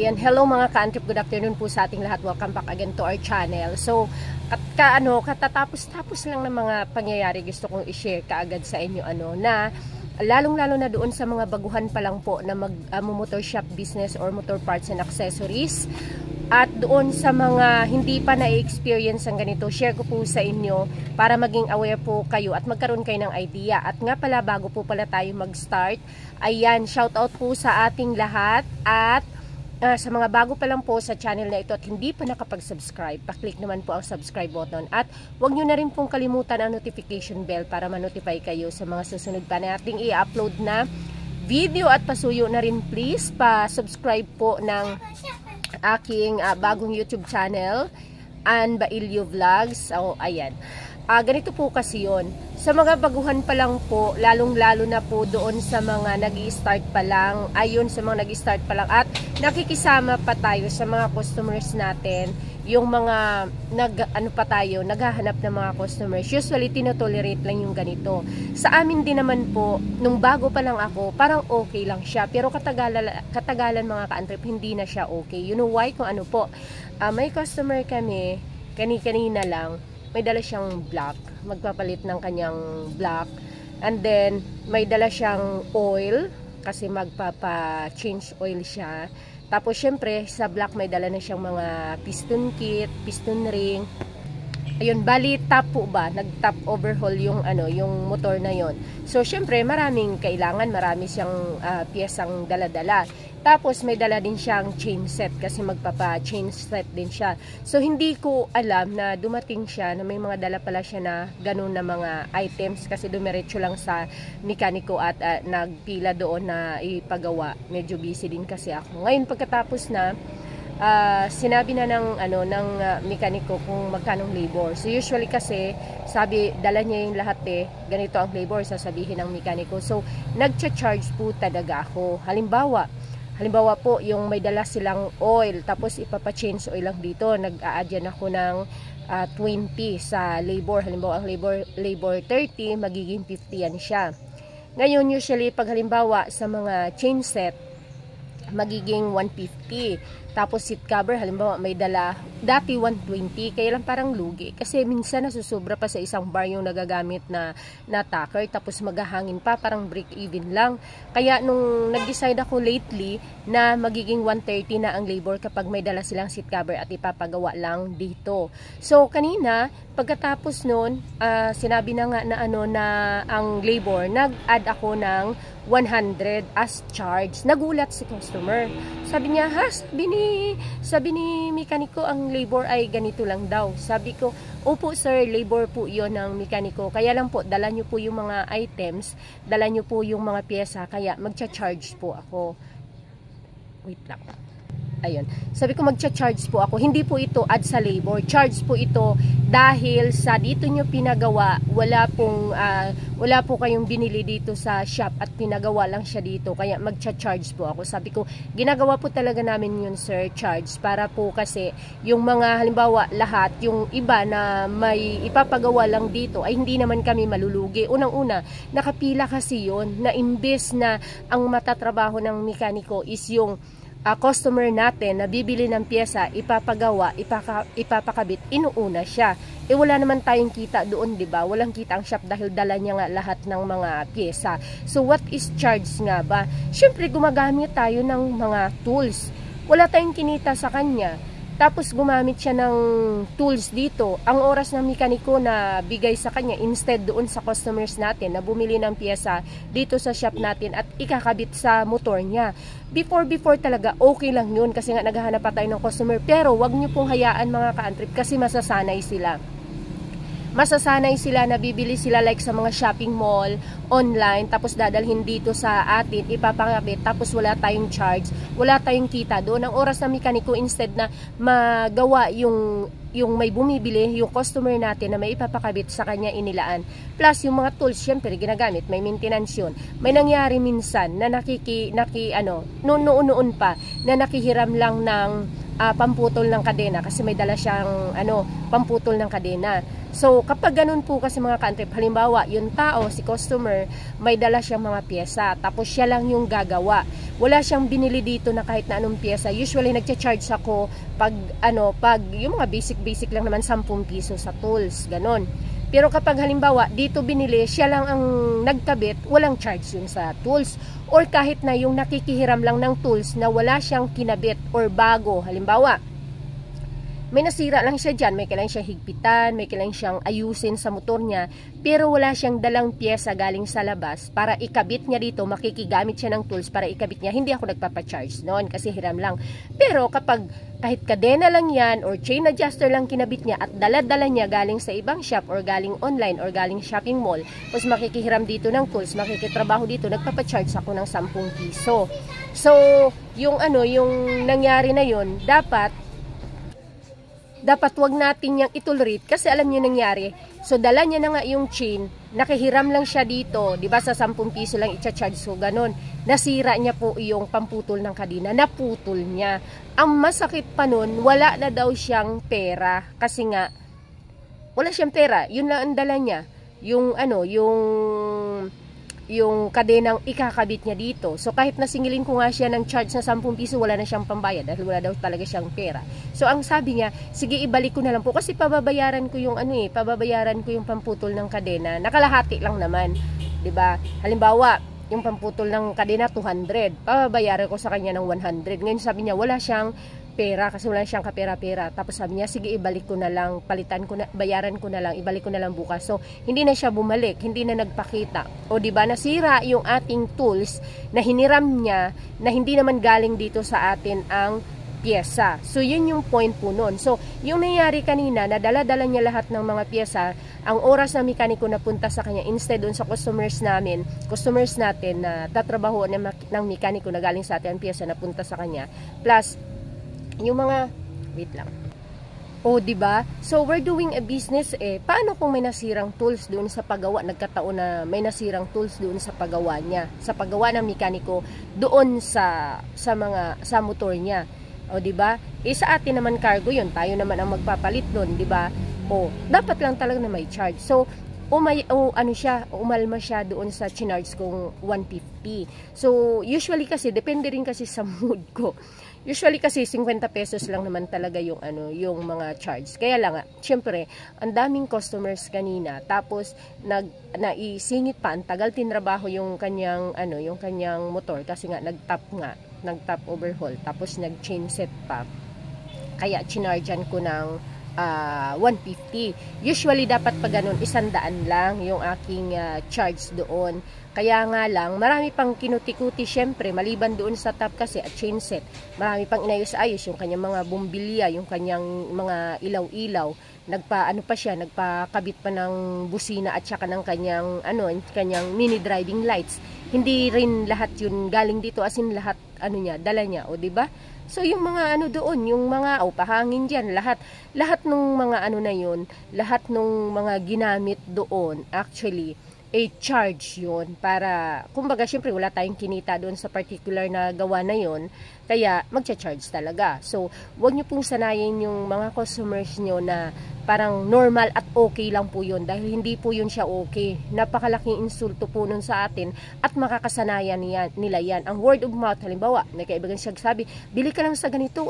Yan, hello mga ka-antrip, good afternoon po sa ating lahat. Welcome back again to our channel. So, katatapos lang ng mga pangyayari, gusto kong i-share kaagad sa inyo na lalong-lalo na doon sa mga baguhan pa lang po na motor shop business or motor parts and accessories. At doon sa mga hindi pa na-experience ang ganito, share ko po sa inyo para maging aware po kayo at magkaroon kayo ng idea. At nga pala, bago po pala tayo mag-start, ayan, shout out po sa ating lahat at sa mga bago pa lang po sa channel na ito at hindi pa nakapag-subscribe, pa-click naman po ang subscribe button at huwag nyo na rin pong kalimutan ang notification bell para ma-notify kayo sa mga susunod pa nating i-upload na video at pasuyo na rin please pa-subscribe po ng aking bagong YouTube channel, Ann Bailio Vlogs. So, ayan. Ganito po kasi yun. Sa mga baguhan pa lang po, lalong-lalo na po doon sa mga nag-i-start pa lang, sa mga nag-i-start pa lang at nakikisama pa tayo sa mga customers natin, yung mga naghahanap ng mga customers. Usually, tinotolerate lang yung ganito. Sa amin din naman po, nung bago pa lang ako, parang okay lang siya. Pero katagalan mga ka-antrip, hindi na siya okay. You know why? Kung ano po, may customer kami, kanina lang, may dala siyang black, magpapalit ng kanyang black, and then may dala siyang oil kasi magpapa-change oil siya. Tapos syempre sa black may dala na siyang mga piston kit, piston ring. Ayun, bali top po ba, nag-top overhaul yung yung motor na yon. So syempre maraming kailangan, marami siyang piyesang dala-dala. Tapos may dala din siyang chain set kasi magpapa-chain set din siya. So hindi ko alam na dumating siya na may mga dala pala siya na ganun na mga items kasi dumiretso lang sa mekaniko at nagpila doon na ipagawa. Medyo busy din kasi ako. Ngayon pagkatapos na sinabi na ng mekaniko kung magkanong labor. So usually kasi sabi dala niya yung lahat ganito ang labor sasabihin ng mekaniko. So nagcha-charge po talaga ako. Halimbawa po, yung may dala silang oil, tapos ipapa-change oil lang dito, nag-a-add ako ng 20 sa labor. Halimbawa, ang labor 30, magiging 50 yan siya. Ngayon, usually, pag halimbawa sa mga chain set, magiging 150. Tapos seat cover, halimbawa may dala, dati 120, kaya lang parang lugi. Kasi minsan nasusobra pa sa isang bar yung nagagamit na tacker, tapos maghahangin pa, parang break even lang. Kaya nung nag-decide ako lately na magiging 130 na ang labor kapag may dala silang seat cover at ipapagawa lang dito. So kanina, pagkatapos nun, sinabi na nga na ang labor, nag-add ako ng 100 as charge. Nagulat si customer. Sabi niya, sabi ni mekaniko, ang labor ay ganito lang daw. Sabi ko, opo sir, labor po yon ng mekaniko. Kaya lang po, dala nyo po yung mga items, dala nyo po yung mga pyesa, kaya magcha-charge po ako. Wait lang. Ayun. Sabi ko magcha-charge po ako. Hindi po ito add sa labor. Charge po ito dahil sa dito nyo pinagawa, wala po kayong binili dito sa shop at pinagawa lang siya dito. Kaya magcha-charge po ako. Sabi ko, ginagawa po talaga namin yun sir, charge. Para po kasi yung mga halimbawa lahat, yung iba na may ipapagawa lang dito ay hindi naman kami malulugi. Unang-una, nakapila kasi yun na imbes na ang matatrabaho ng mekaniko is yung customer natin na bibili ng pyesa, ipapagawa, ipapakabit, inuuna siya. Wala naman tayong kita doon, di ba? Walang kita ang shop dahil dala niya nga lahat ng mga pyesa. So what is charge nga ba? Siyempre gumagamit tayo ng mga tools. Wala tayong kinita sa kanya. Tapos gumamit siya ng tools dito. Ang oras ng mekaniko na bigay sa kanya instead doon sa customers natin na bumili ng pyesa dito sa shop natin at ikakabit sa motor niya. Before talaga okay lang yun kasi nga naghahanap pa tayo ng customer. Pero wag nyo pong hayaan mga ka-antrip kasi masasanay sila. Masasanay sila na bibili sila like sa mga shopping mall, online, tapos dadalhin dito sa atin, ipapakabit, tapos wala tayong charge, wala tayong kita doon. Ang oras ng mekaniko, instead na magawa yung may bumibili, yung customer natin na may ipapakabit sa kanya inilaan. Plus, yung mga tools, syempre, ginagamit, may maintenance yun. May nangyari minsan na noon pa, na nakihiram lang ng pamputol ng kadena kasi may dala siyang pamputol ng kadena. So kapag ganun po kasi mga ka-antrip, halimbawa yung tao, si customer, may dala siyang mga pyesa, tapos siya lang yung gagawa, wala siyang binili dito na kahit na anong pyesa. Usually nagcha-charge ako pag yung mga basic lang naman 10 piso sa tools, ganon. Pero kapag halimbawa dito binili, siya lang ang nagkabit, walang charge yun sa tools. Or kahit na yung nakikihiram lang ng tools na wala siyang kinabit or bago, halimbawa may nasira lang siya dyan, may kailangan siyang higpitan, may kailangan siyang ayusin sa motor niya, pero wala siyang dalang pyesa galing sa labas para ikabit niya dito, makikigamit siya ng tools para ikabit niya, hindi ako nagpapacharge noon kasi hiram lang. Pero kapag kahit kadena lang yan or chain adjuster lang kinabit niya at dala-dala niya galing sa ibang shop or galing online or galing shopping mall, tapos makikihiram dito ng tools, makikitrabaho dito, nagpapacharge ako ng 10 piso. So, yung nangyari na yun, dapat wag natin yang itolerate kasi alam niyo nangyari. So dala niya na nga yung chain, nakihiram lang siya dito, 'di ba, sa 10 piso lang i-charge, so ganon. Nasira niya po yung pamputol ng kadena, naputol niya. Ang masakit pa nun, wala na daw siyang pera kasi nga wala siyang pera. Yun lang ang dala niya. Yung kadenang ikakabit niya dito. So kahit nasingilin ko nga siya ng charge na 10 piso, wala na siyang pambayad dahil wala daw talaga siyang pera. So ang sabi niya, sige ibalik ko na lang po kasi pababayaran ko yung pamputol ng kadena. Nakalahati lang naman, 'di ba? Halimbawa, yung pamputol ng kadena 200, pababayaran ko sa kanya ng 100. Ngayon sabi niya wala siyang pera kasi wala siyang kapera-pera. Tapos sabi niya, sige ibalik ko na lang, bayaran ko na lang, ibalik ko na lang bukas. So hindi na siya bumalik, hindi na nagpakita. O di ba, nasira yung ating tools na hiniram niya na hindi naman galing dito sa atin ang pyesa. So yun yung point po nun. So yung nangyari kanina, nadala-dala niya lahat ng mga pyesa, ang oras na mekaniko na punta sa kanya instead dun sa customers natin na tatrabaho ng mekaniko na galing sa atin ang pyesa na punta sa kanya. Plus yung mga wait lang. Di ba? So we're doing a business paano kung may nasirang tools doon sa paggawa, nagkataon na may nasirang tools doon sa paggawa niya, sa paggawa ng mekaniko doon sa motor niya. Di ba? Sa atin naman cargo 'yun, tayo naman ang magpapalit doon, di ba? Dapat lang talaga na may charge. So umalma siya doon sa chinarge kong 150. So usually kasi depende rin kasi sa mood ko. Usually kasi 50 pesos lang naman talaga yung mga charge. Kaya lang syempre, ang daming customers kanina. Tapos naisingit pa, ang tagal tinrabaho yung kanyang motor kasi nga nag-top overhaul, tapos nag-chain set pa. Kaya chinargean ko ng 150. Usually dapat pa ganun 100 lang yung aking charge doon. Kaya nga lang, marami pang kinuti-kuti syempre, maliban doon sa top kasi at chain set. Marami pang inayos-ayos yung kanyang mga bumbilya, yung kanyang mga ilaw-ilaw. Nagpakabit pa ng busina at saka ng kanyang mini driving lights. Hindi rin lahat yun galing dito, as in lahat dala niya, di ba? So yung mga doon, yung mga pahangin diyan, lahat nung mga na yun, lahat nung mga ginamit doon, actually charge yun para, kumbaga syempre wala tayong kinita doon sa particular na gawa na yun, kaya magcha-charge talaga. So wag niyo pong sanayin yung mga customers niyo na parang normal at okay lang po yun, dahil hindi po yun siya okay. Napakalaking insulto po nun sa atin at makakasanayan nila yan. Ang word of mouth, halimbawa may kaibigan siya sabi, bili ka lang sa ganito,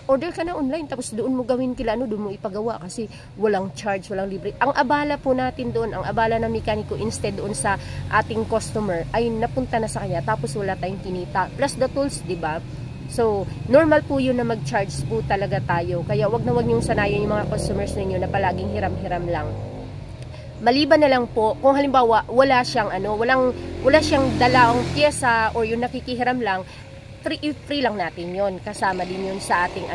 order ka na online, tapos doon mo gawin doon mo ipagawa kasi walang charge, walang libre. Ang abala po natin doon, ang abala ng mekaniko instead doon sa ating customer ay napunta na sa kanya, tapos wala tayong kinita plus the tools, di ba? So normal po yun na mag-charge po talaga tayo, kaya wag na wag niyong sanayin yung mga customers ninyo na palaging hiram-hiram lang. Maliban na lang po kung halimbawa wala siyang dalaang pyesa or yung nakikihiram lang, free lang natin yon, kasama din yun sa ating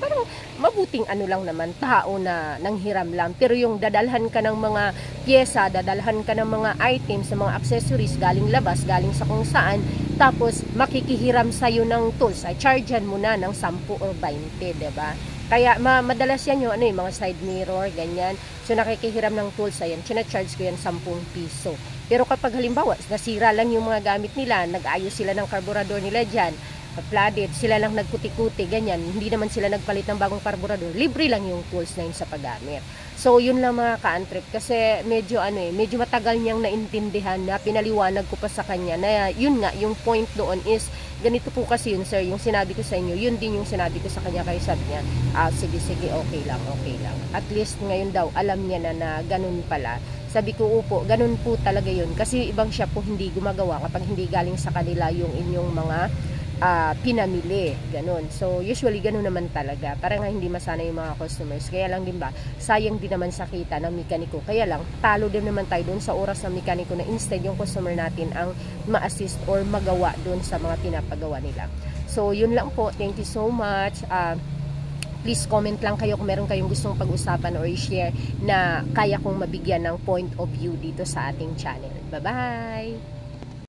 parang mabuting lang naman, tao na nanghiram lang. Pero yung dadalhan ka ng mga pyesa, dadalhan ka ng mga items, sa mga accessories galing labas, galing sa kung saan, tapos makikihiram sa'yo ng tools, ay chargean mo na ng 10 or 20, diba? Kaya madalas yan yung mga side mirror, ganyan. So nakikihiram ng tools, ayan, charge ko yan 10 piso. Pero kapag halimbawa nasira lang yung mga gamit nila, nag-ayos sila ng karburador nila dyan, flooded, sila lang nagkuti-kuti, ganyan, hindi naman sila nagpalit ng bagong karburador, libre lang yung tools na yun sa paggamit. So yun lang mga ka-antrip, kasi medyo medyo matagal niyang naintindihan na pinaliwanag ko pa sa kanya na yun nga, yung point doon is ganito po kasi yun sir, yung sinabi ko sa inyo, yun din yung sinabi ko sa kanya, kaya sabi niya, sige, okay lang. At least ngayon daw, alam niya na ganun pala. Sabi ko, upo, ganun po talaga yun. Kasi ibang shop po hindi gumagawa kapag hindi galing sa kanila yung inyong mga pinamili. Ganun. So, usually, ganun naman talaga. Para nga hindi masana yung mga customers. Kaya lang din ba, sayang din naman sa kita ng mekaniko. Kaya lang, talo din naman tayo dun sa oras ng mekaniko na instead yung customer natin ang ma-assist or magawa dun sa mga pinapagawa nila. So, yun lang po. Thank you so much. Please comment lang kayo kung meron kayong gustong pag-usapan or i-share na kaya kong mabigyan ng point of view dito sa ating channel. Bye-bye!